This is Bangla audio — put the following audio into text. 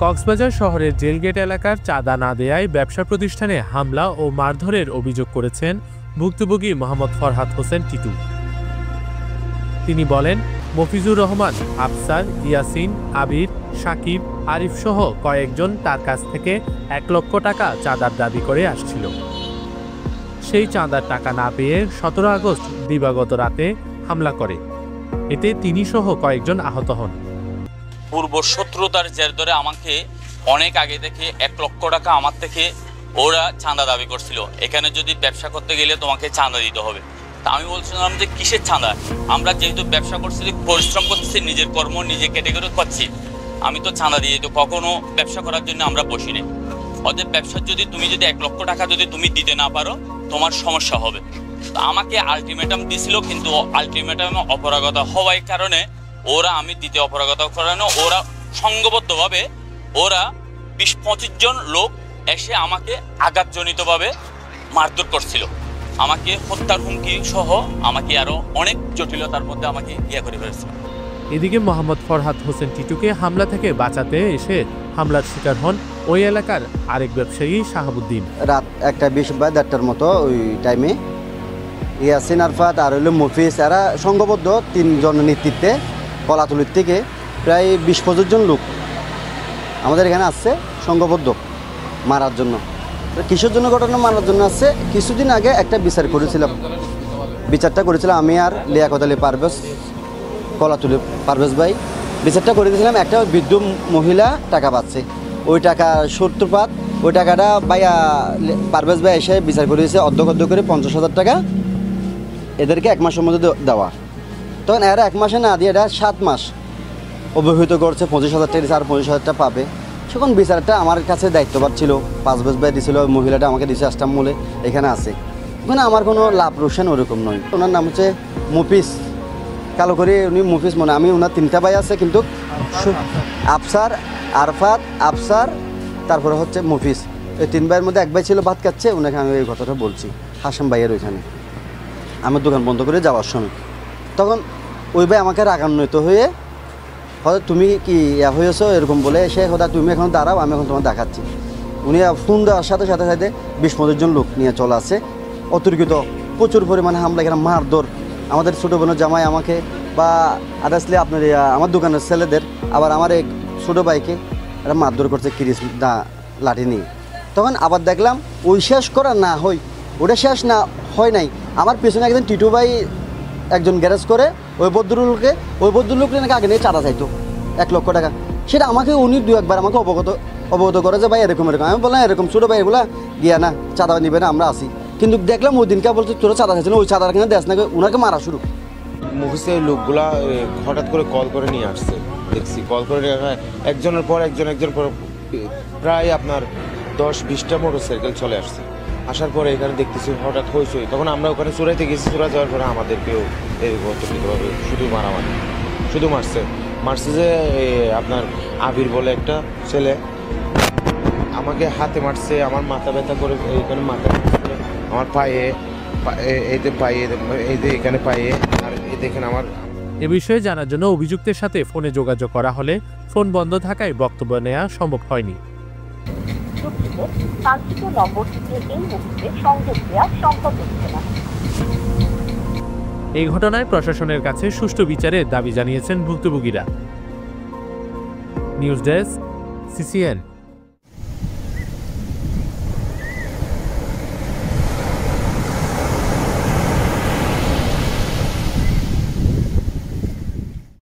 কক্সবাজার শহরের জেলগেট এলাকার চাঁদা না দেয়ায় ব্যবসা প্রতিষ্ঠানে হামলা ও মারধরের অভিযোগ করেছেন ভুক্তভোগী মোহাম্মদ ফরহাদ হোসেন টিটু। তিনি বলেন, মফিজুর রহমান, আফসার, ইয়াসিন, আবির, সাকিব, আরিফ সহ কয়েকজন তার কাছ থেকে ১ লক্ষ টাকা চাঁদার দাবি করে আসছিল। সেই চাঁদার টাকা না পেয়ে ১৭ আগস্ট দিবাগত রাতে হামলা করে। এতে তিনি সহ কয়েকজন আহত হন। পূর্ব শত্রুতার জের ধরে আমাকে অনেক আগে থেকে ১ লক্ষ টাকা আমার থেকে ওরা চাঁদা দাবি করছিল। এখানে যদি ব্যবসা করতে গেলে তোমাকে চাঁদা দিতে হবে। তা আমি বলছিলাম যে কিসের চাঁদা? আমরা যেহেতু ব্যবসা করছি, পরিশ্রম করতেছি, নিজের কর্ম নিজে ক্যাটেগরি করছি, আমি তো চাঁদা দিয়ে তো কখনো ব্যবসা করার জন্য আমরা বসি না। অতএব ব্যবসার তুমি যদি ১ লক্ষ টাকা যদি তুমি দিতে না পারো, তোমার সমস্যা হবে। তো আমাকে আলটিমেটাম দিছিল, কিন্তু আলটিমেটামে অপরাগতা হওয়ার কারণে ওরা আমি দিতে অপরাগতা করানো ওরা সংঘবদ্ধভাবে ওরা ২০-২৫ জন লোক এসে আমাকে আঘাতজনিতভাবে মারধর করছিল। আমাকে হত্যার হুমকি সহ আমাকে আরো অনেক জটিলতার মধ্যে আমাকে করে ফেলেছিল। এদিকে মোহাম্মদ ফরহাদ হোসেন টিটুকে হামলা থেকে বাঁচাতে এসে হামলার শিকার হন ওই এলাকার আরেক ব্যবসায়ী শাহাবুদ্দিন। রাত ১:২০ বা ১:৩০টার মতো ওই টাইমে ইয়াসিন, আরফাত আর হইল মফিজ, এরা সংঘবদ্ধ ৩ জনের নেতৃত্বে কলাতলির থেকে প্রায় ২০-২৫ জন লোক আমাদের এখানে আসছে সংঘবদ্ধ মারার জন্য। কিসের জন্য ঘটনা? মারার জন্য আসছে। কিছুদিন আগে একটা বিচারটা করেছিলাম আমি আর লিয়াকত আলী পারভেজ, কলাতলি পারভেজ ভাই। বিচারটা করে দিয়েছিলাম, একটা বৃদ্ধ মহিলা টাকা পাচ্ছে, ওই টাকা সূত্রপাত, ওই টাকাটা ভাইয়া পারভেজ ভাই এসে বিচার করে দিয়েছে অর্ধ করে ৫০,০০০ টাকা এদেরকে ১ মাসের মধ্যে দেওয়া। তখন এরা ১ মাসে না দিয়ে এটা ৭ মাস অবহিত করছে, ২৫,০০০ টাকা আর ২৫,০০০ টাকা পাবে। সেখন বিচারটা আমার কাছে দায়িত্বভার ছিল, পারভেজ ভাই দিয়েছিল, ওই মহিলাটা আমাকে দিয়েছে আস্টাম মূলে এখানে আছে। ওখানে আমার কোনো লাভ রোশন ওরকম নয়। ওনার নাম হচ্ছে মুফিস, কালো করে উনি মুফিস মনে। আমি ওনার ৩টা ভাই আছে, কিন্তু আফসার, আরফাত, আফসার, তারপরে হচ্ছে মুফিস, এই ৩ ভাইয়ের মধ্যে ১ ভাই ছিল ভাত খাচ্ছে। ওনাকে আমি এই কথাটা বলছি হাসাম ভাইয়ের ওইখানে আমার দোকান বন্ধ করে যাওয়ার সময়। তখন ওই ভাই আমাকে রাগান্বিত হয়ে, হয়তো তুমি কি হয়েছো এরকম বলে এসে, হয়তো তুমি এখন দাঁড়াও, আমি এখন তোমার দেখাচ্ছি। উনি ফোন দেওয়ার সাথে ২০-২৫ জন লোক নিয়ে চলে আসে। অতর্কিত প্রচুর পরিমাণে হামলা, এখানে মারধর। আমাদের ছোটো বোনের জামাই আমাকে বা আদাসলি আপনার আমার দোকানের ছেলেদের, আবার আমার এক ছোটো ভাইকে এরা মারধর করছে কিরিস লাঠি নিয়ে। তখন আবার দেখলাম ওই শেষ করা না হয়, ওটা শেষ না হয় নাই, আমার পেছনে একজন টিটু ভাই একজন গ্যারেজ করে, ওই ভদ্রলোককে নাকি আগে নিয়ে চাঁদা চাইতো ১ লক্ষ টাকা। সেটা আমাকে উনি ২-১ বার আমাকে অবগত করে যে ভাই এরকম। আমি বললাম এরকম ছোটো ভাই এগুলা গিয়া না, চাঁদা নিবে না, আমরা আসি। কিন্তু দেখলাম ওই দিনকে বলছে তোরা চাঁদা চাইছিল, ওই চাঁদার কিনে দেশ নাকি ওনাকে মারা শুরু। মুভিসের লোকগুলা হঠাৎ করে কল করে নিয়ে আসছে, দেখছি কল করে একজনের পর একজন প্রায় আপনার ১০-২০টা মোটরসাইকেল চলে আসছে। আসার পরে এখানে দেখতেছি হঠাৎ হয়েছে, তখন আমরা ওখানে চুরাইতে গেছি। চুরা যাওয়ার পরে আমাদেরকেও এরকমভাবে শুধু মারছে যে আপনার আবির বলে একটা ছেলে আমাকে হাতে মারছে, আমার মাথা ব্যথা করে, এখানে মাথা, আমার পায়ে, এখানে পায়ে, আর দেখেন আমার। এ বিষয়ে জানার জন্য অভিযুক্তের সাথে ফোনে যোগাযোগ করা হলে ফোন বন্ধ থাকায় বক্তব্য নেওয়া সম্ভব হয়নি। এই ঘটনায় প্রশাসনের কাছে সুষ্ঠু বিচারের দাবি জানিয়েছেন ভুক্তভোগীরা। News desk, CCN।